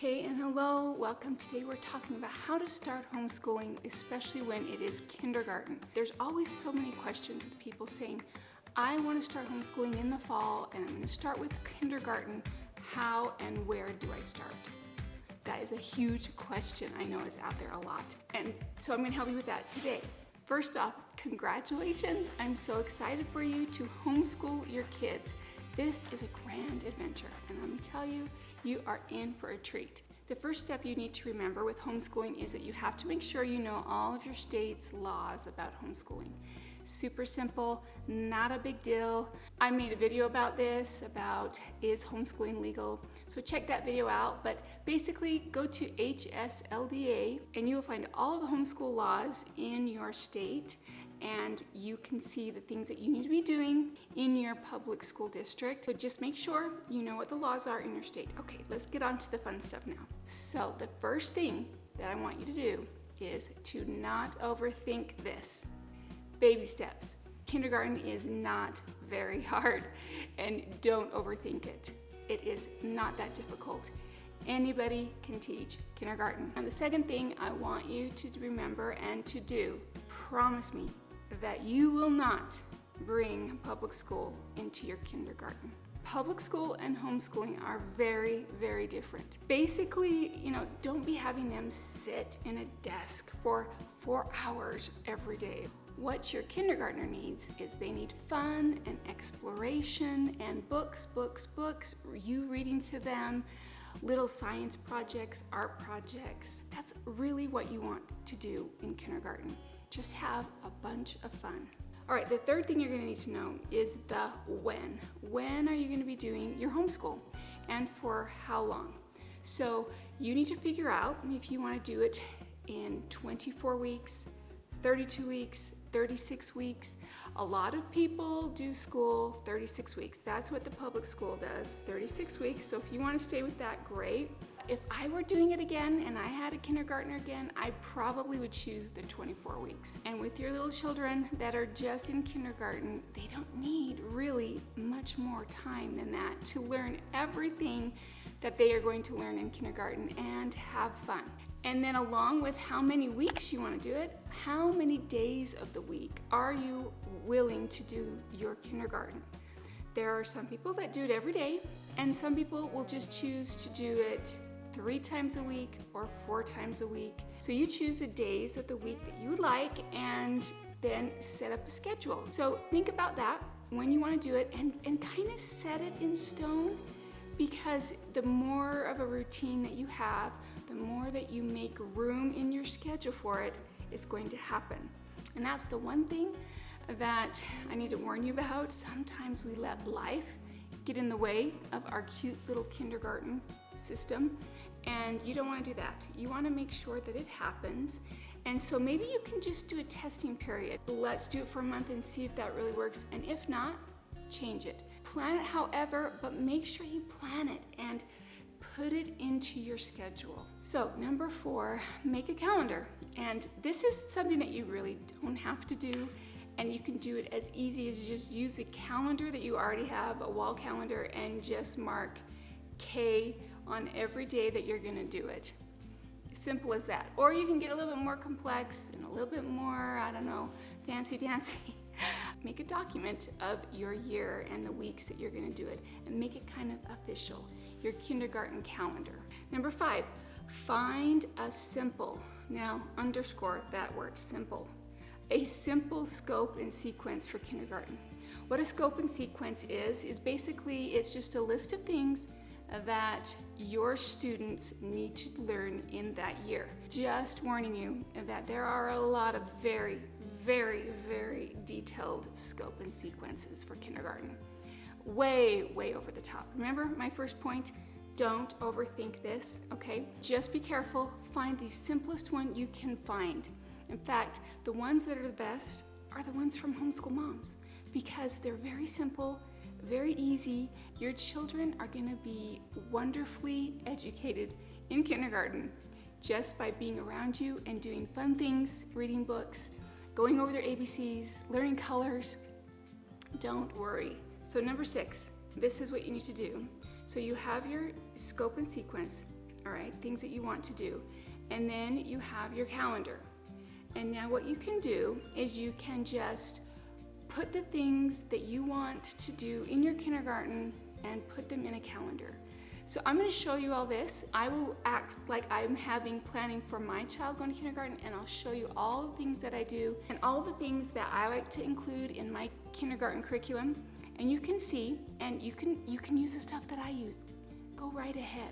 Hey and hello, welcome. Today we're talking about how to start homeschooling, especially when it is kindergarten. There's always so many questions with people saying, I want to start homeschooling in the fall and I'm going to start with kindergarten. How and where do I start? That is a huge question I know is out there a lot. And so I'm going to help you with that today. First off, congratulations. I'm so excited for you to homeschool your kids. This is a grand adventure, and let me tell you, you are in for a treat. The first step you need to remember with homeschooling is that you have to make sure you know all of your state's laws about homeschooling. Super simple, not a big deal. I made a video about this, about is homeschooling legal, so check that video out. But basically, go to HSLDA and you will find all the homeschool laws in your state, and you can see the things that you need to be doing in your public school district. So just make sure you know what the laws are in your state. Okay, let's get on to the fun stuff now. So the first thing that I want you to do is to not overthink this. Baby steps. Kindergarten is not very hard, and don't overthink it. It is not that difficult. Anybody can teach kindergarten. And the second thing I want you to remember and to do, promise me that you will not bring public school into your kindergarten. Public school and homeschooling are very, very different. Basically, don't be having them sit in a desk for 4 hours every day. What your kindergartner needs is they need fun and exploration and books, you reading to them, little science projects, art projects. That's really what you want to do in kindergarten. Just have a bunch of fun. All right, the third thing you're going to need to know is the when. When are you going to be doing your homeschool and for how long? So you need to figure out if you want to do it in 24 weeks, 32 weeks, 36 weeks. A lot of people do school 36 weeks. That's what the public school does, 36 weeks. So if you want to stay with that, great. If I were doing it again and I had a kindergartner again, I probably would choose the 24 weeks. And with your little children that are just in kindergarten, they don't need really much more time than that to learn everything that they are going to learn in kindergarten and have fun. And then along with how many weeks you want to do it, how many days of the week are you willing to do your kindergarten? There are some people that do it every day, and some people will just choose to do it 3 times a week or 4 times a week. So you choose the days of the week that you would like and then set up a schedule. So think about that when you want to do it and kind of set it in stone, because the more of a routine that you have, the more that you make room in your schedule for it, it's going to happen. And that's the one thing that I need to warn you about. Sometimes we let life get in the way of our cute little kindergarten system, and you don't want to do that. You want to make sure that it happens. And so maybe you can just do a testing period. Let's do it for a month and see if that really works, and if not, change it. Plan it however, but make sure you plan it and put it into your schedule. So number 4, make a calendar. And this is something that you really don't have to do, and you can do it as easy as you just use a calendar that you already have, a wall calendar, and just mark K on every day that you're going to do it. Simple as that. Or you can get a little bit more complex and a little bit more, fancy dancy. Make a document of your year and the weeks that you're going to do it, and make it kind of official, your kindergarten calendar. Number 5, find a simple, now underscore that word, simple, a simple scope and sequence for kindergarten. What a scope and sequence is basically, it's just a list of things that your students need to learn in that year. Just warning you that there are a lot of very, very, very detailed scope and sequences for kindergarten. Way, way over the top. Remember my first point? Don't overthink this, okay? Just be careful. Find the simplest one you can find. In fact, the ones that are the best are the ones from Homeschool Moms, because they're very simple, very easy. Your children are going to be wonderfully educated in kindergarten just by being around you and doing fun things, reading books, going over their ABCs, learning colors. Don't worry. So number 6, this is what you need to do. So you have your scope and sequence. all right, things that you want to do. And then you have your calendar. And now what you can do is you can just put the things that you want to do in your kindergarten and put them in a calendar. So I'm going to show you all this. I will act like I'm having planning for my child going to kindergarten, and I'll show you all the things that I do and all the things that I like to include in my kindergarten curriculum. And you can see, and you can use the stuff that I use. Go right ahead.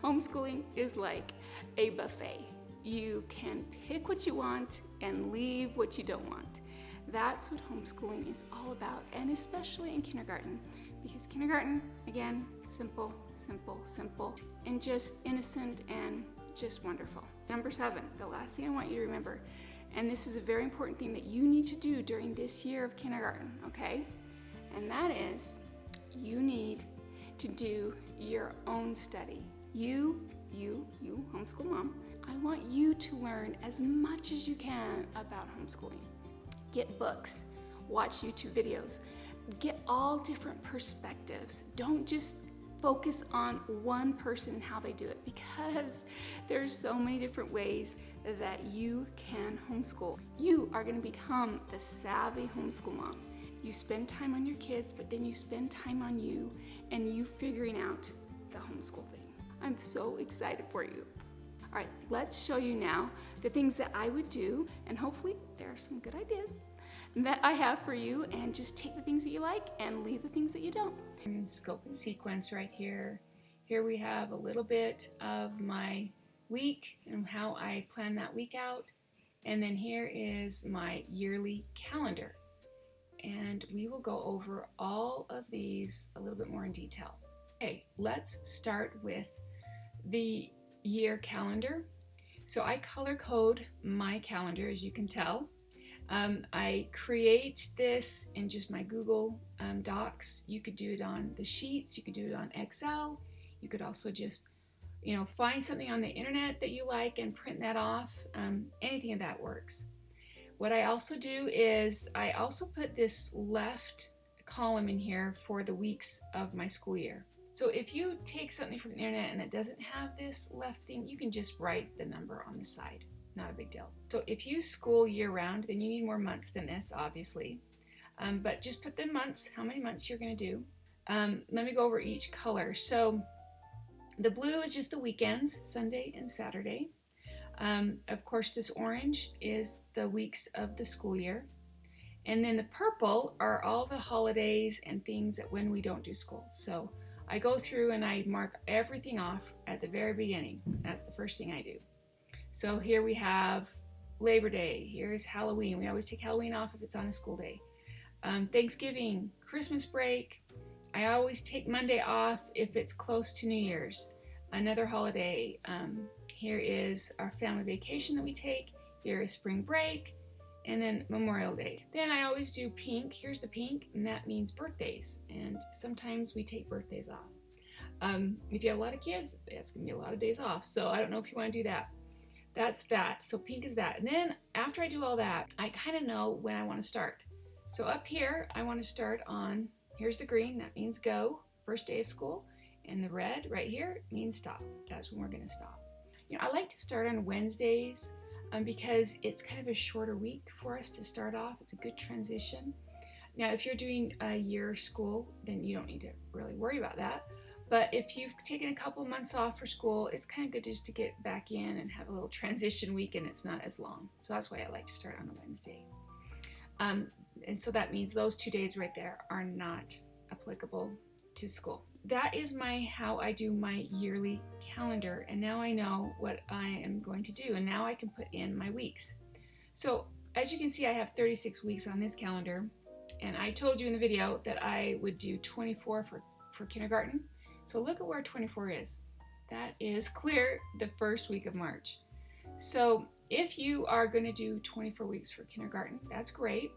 Homeschooling is like a buffet. You can pick what you want and leave what you don't want. That's what homeschooling is all about, and especially in kindergarten, because kindergarten, again, simple, simple, simple, and just innocent and just wonderful. Number 7, the last thing I want you to remember, and this is a very important thing that you need to do during this year of kindergarten, okay? And that is, you need to do your own study. You, homeschool mom, I want you to learn as much as you can about homeschooling. Get books, watch YouTube videos, get all different perspectives. Don't just focus on one person and how they do it, because there's so many different ways that you can homeschool. You are going to become the savvy homeschool mom. You spend time on your kids, but then you spend time on you and you figuring out the homeschool thing. I'm so excited for you. All right, let's show you now the things that I would do, and hopefully there are some good ideas that I have for you, and just take the things that you like and leave the things that you don't. Scope and sequence right here. Here we have a little bit of my week and how I plan that week out. And then here is my yearly calendar. And we will go over all of these a little bit more in detail. Okay, let's start with the year calendar. So I color code my calendar, as you can tell. I create this in just my Google Docs. You could do it on the sheets, you could do it on Excel. You could also just, find something on the internet that you like and print that off. Anything of that works. What I also do is I also put this left column in here for the weeks of my school year. So if you take something from the internet and it doesn't have this left thing, you can just write the number on the side. Not a big deal. So if you school year round, then you need more months than this, obviously. But just put the months, how many months you're going to do. Let me go over each color. So the blue is just the weekends, Sunday and Saturday. Of course, this orange is the weeks of the school year. And then the purple are all the holidays and things that when we don't do school. So I go through and I mark everything off at the very beginning. That's the first thing I do. So here we have Labor Day. Here's Halloween. We always take Halloween off if it's on a school day. Thanksgiving, Christmas break. I always take Monday off if it's close to New Year's. Another holiday. Here is our family vacation that we take. Here is spring break. And then Memorial Day. Then I always do pink. Here's the pink, and that means birthdays. And sometimes we take birthdays off. If you have a lot of kids, that's going to be a lot of days off. So I don't know if you want to do that. That's that. So pink is that. And then after I do all that, I kind of know when I want to start. So up here, I want to start on, here's the green, that means go, first day of school. And the red right here means stop. That's when we're going to stop. I like to start on Wednesdays because it's kind of a shorter week for us to start off. It's a good transition. Now, if you're doing a year school, then you don't need to really worry about that. But if you've taken a couple months off for school, it's kind of good just to get back in and have a little transition week, and it's not as long. So that's why I like to start on a Wednesday. And so that means those 2 days right there are not applicable to school. That is how I do my yearly calendar. And now I know what I am going to do. And now I can put in my weeks. So as you can see, I have 36 weeks on this calendar. And I told you in the video that I would do 24 for kindergarten. So look at where 24 is. That is clear the first week of March. So if you are going to do 24 weeks for kindergarten, that's great.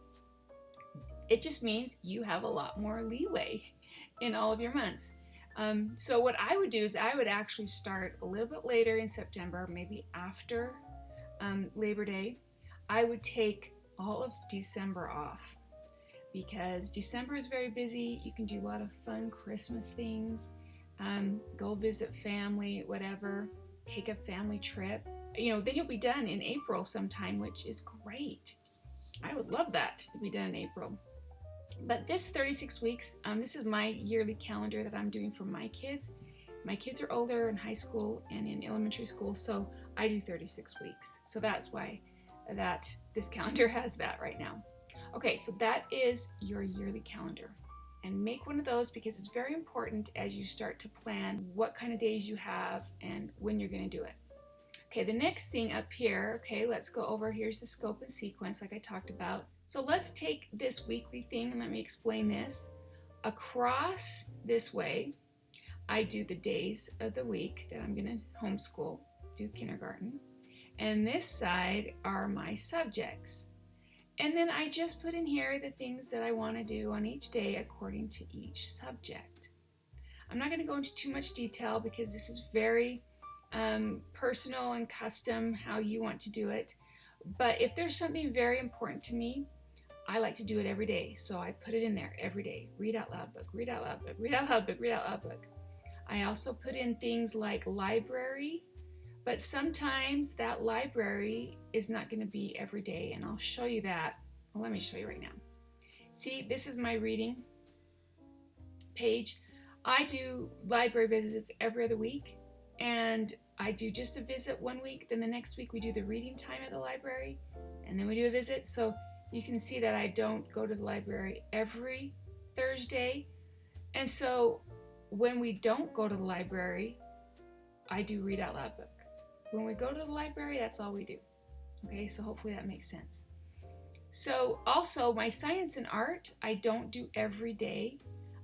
It just means you have a lot more leeway in all of your months. So what I would do is I would actually start a little bit later in September, maybe after Labor Day. I would take all of December off because December is very busy. You can do a lot of fun Christmas things. Go visit family, whatever. take a family trip. Then you'll be done in April sometime, which is great. I would love that to be done in April. But this 36 weeks, this is my yearly calendar that I'm doing for my kids. My kids are older in high school and in elementary school, so I do 36 weeks. So that's why this calendar has that right now. Okay, so that is your yearly calendar. And make one of those because it's very important as you start to plan what kind of days you have and when you're going to do it. Okay, the next thing up here, okay, let's go over, here's the scope and sequence like I talked about. So let's take this weekly thing and let me explain this. Across this way, I do the days of the week that I'm going to homeschool, do kindergarten. And this side are my subjects. And then I just put in here the things that I want to do on each day according to each subject. I'm not going to go into too much detail because this is very personal and custom how you want to do it. But if there's something very important to me, I like to do it every day. So I put it in there every day. Read out loud book, read out loud book, read out loud book, read out loud book. I also put in things like library, but sometimes that library is not going to be every day, and I'll show you that. Well, let me show you right now. See, this is my reading page. I do library visits every other week, and I do just a visit one week, then the next week we do the reading time at the library, and then we do a visit. So you can see that I don't go to the library every Thursday, and so when we don't go to the library, I do read out loud book. When we go to the library, that's all we do. Okay, so hopefully that makes sense. So also my science and art, I don't do every day.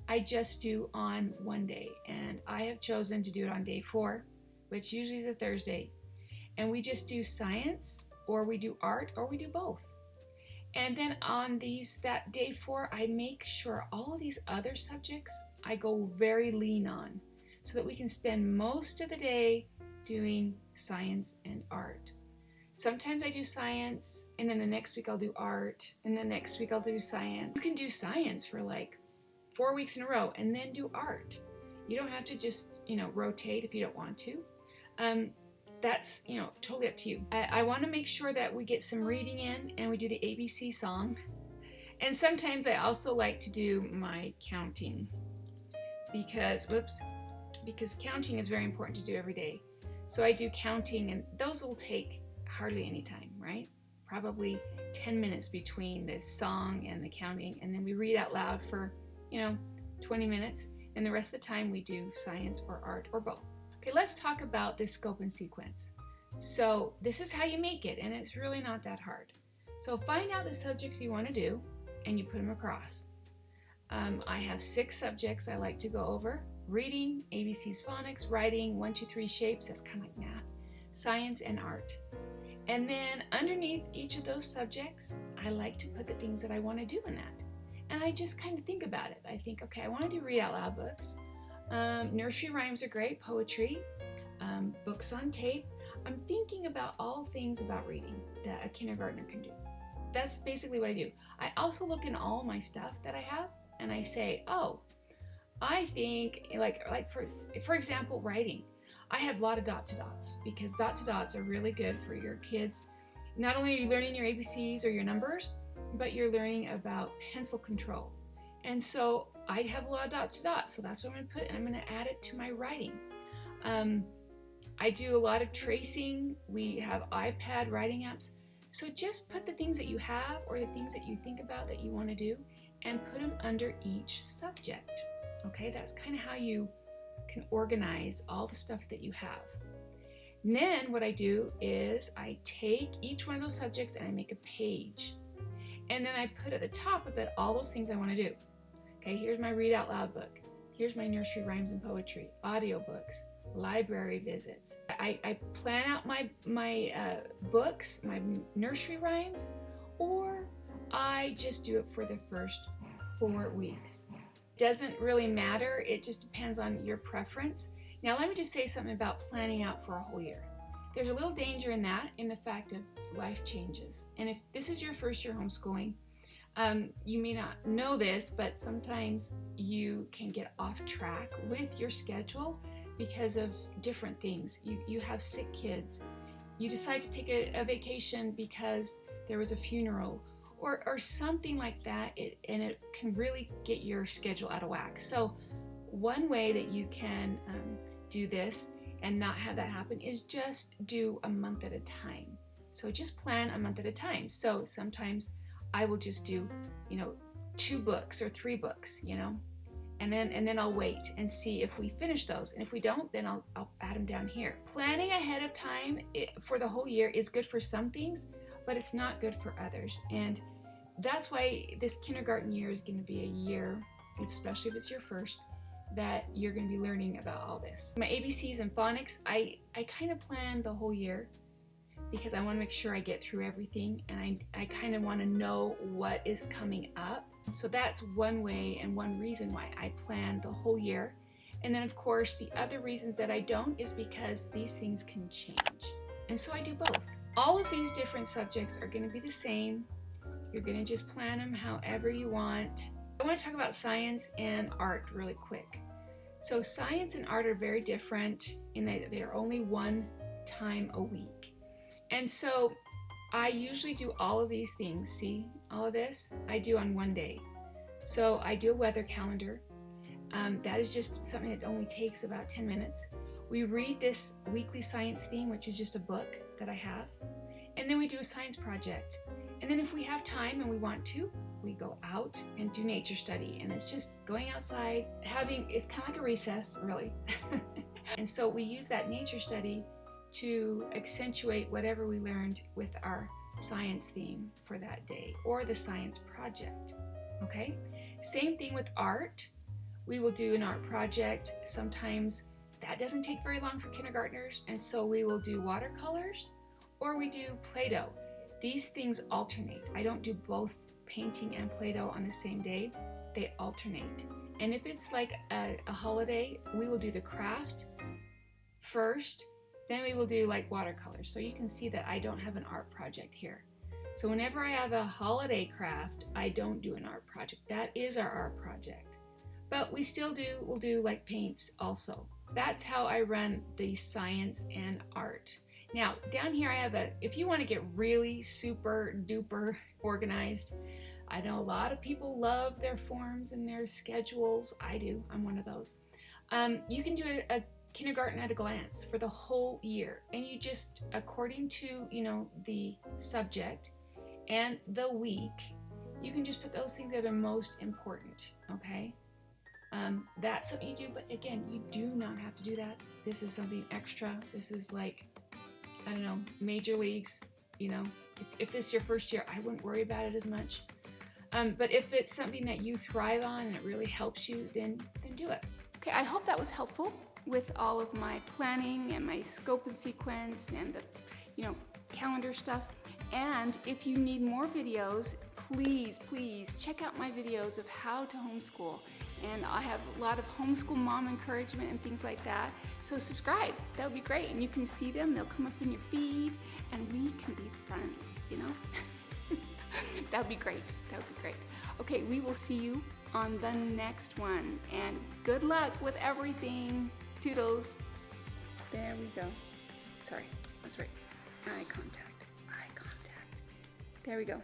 I just do on one day, and I have chosen to do it on day 4, which usually is a Thursday. And we just do science, or we do art, or we do both. And then on that day 4, I make sure all of these other subjects I go very lean on so that we can spend most of the day doing science and art. Sometimes I do science, and then the next week I'll do art, and the next week I'll do science. You can do science for like 4 weeks in a row and then do art. You don't have to just, rotate if you don't want to. That's, totally up to you. I want to make sure that we get some reading in and we do the ABC song. And sometimes I also like to do my counting because counting is very important to do every day. So I do counting, and those will take hardly any time, right? Probably 10 minutes between the song and the counting, and then we read out loud for, 20 minutes, and the rest of the time we do science or art or both. Okay, let's talk about this scope and sequence. So this is how you make it, and it's really not that hard. So find out the subjects you want to do, and you put them across. I have 6 subjects I like to go over. Reading, ABC's phonics, writing, 1, 2, 3 shapes, that's kind of like math, science, and art. And then underneath each of those subjects, I like to put the things that I want to do in that. And I just kind of think about it. I think, okay, I want to do read out loud books. Nursery rhymes are great, poetry, books on tape. I'm thinking about all things about reading that a kindergartner can do. That's basically what I do. I also look in all my stuff that I have, and I say, oh, I think, for example, writing. I have a lot of dot to dots because dot to dots are really good for your kids. Not only are you learning your ABCs or your numbers, but you're learning about pencil control. And so I have a lot of dots to dots, so that's what I'm going to put, and I'm going to add it to my writing. I do a lot of tracing. We have iPad writing apps. So just put the things that you have or the things that you think about that you want to do and put them under each subject. Okay, that's kind of how you can organize all the stuff that you have. And then what I do is I take each one of those subjects and I make a page. And then I put at the top of it all those things I want to do. Okay, here's my read out loud book. Here's my nursery rhymes and poetry, audiobooks, library visits. I plan out my books, my nursery rhymes, or I just do it for the first 4 weeks. Doesn't really matter. It just depends on your preference. Now let me just say something about planning out for a whole year. There's a little danger in that, in the fact of life changes. And if this is your first year homeschooling, you may not know this, but sometimes you can get off track with your schedule because of different things. You have sick kids. You decide to take a vacation because there was a funeral or something like that, and it can really get your schedule out of whack. So one way that you can do this and not have that happen is just do a month at a time. So just plan a month at a time. So sometimes I will just do, 2 books or 3 books, and then I'll wait and see if we finish those. And if we don't, then I'll add them down here. Planning ahead of time for the whole year is good for some things, but it's not good for others. And that's why this kindergarten year is going to be a year, especially if it's your first, that you're going to be learning about all this. My ABCs and phonics, I kind of plan the whole year because I want to make sure I get through everything, and I kind of want to know what is coming up. So that's one way and one reason why I plan the whole year. And then of course the other reasons that I don't is because these things can change. And so I do both. All of these different subjects are going to be the same. You're going to just plan them however you want. I want to talk about science and art really quick. So science and art are very different in that they are only one time a week. And so I usually do all of these things. See, all of this I do on one day. So I do a weather calendar. That is just something that only takes about 10 minutes. We read this weekly science theme, which is just a book that I have. And then we do a science project. And then if we have time and we want to, we go out and do nature study. And it's just going outside, it's kind of like a recess, really. And so we use that nature study to accentuate whatever we learned with our science theme for that day or the science project. Okay? Same thing with art. We will do an art project. Sometimes that doesn't take very long for kindergartners, and so we will do watercolors or we do Play-Doh. These things alternate. I don't do both painting and Play-Doh on the same day. They alternate. And if it's like a holiday, we will do the craft first, then we will do like watercolors. So you can see that I don't have an art project here. So whenever I have a holiday craft, I don't do an art project. That is our art project. But we'll do like paints also. That's how I run the science and art. Now, down here I have if you want to get really super duper organized, I know a lot of people love their forms and their schedules. I do, I'm one of those. You can do a kindergarten at a glance for the whole year. And you just, according to, the subject and the week, you can just put those things that are most important, okay? That's something you do, but again, you do not have to do that. This is something extra. This is like, I don't know, major leagues, If this is your first year, I wouldn't worry about it as much. But if it's something that you thrive on and it really helps you, then do it. Okay, I hope that was helpful with all of my planning and my scope and sequence and the, calendar stuff. And if you need more videos, please check out my videos of how to homeschool. And I have a lot of homeschool mom encouragement and things like that. So subscribe, that would be great. And you can see them, they'll come up in your feed and we can be friends, That would be great, Okay, we will see you on the next one. And good luck with everything. Toodles. There we go. Sorry, that's right. Eye contact. There we go.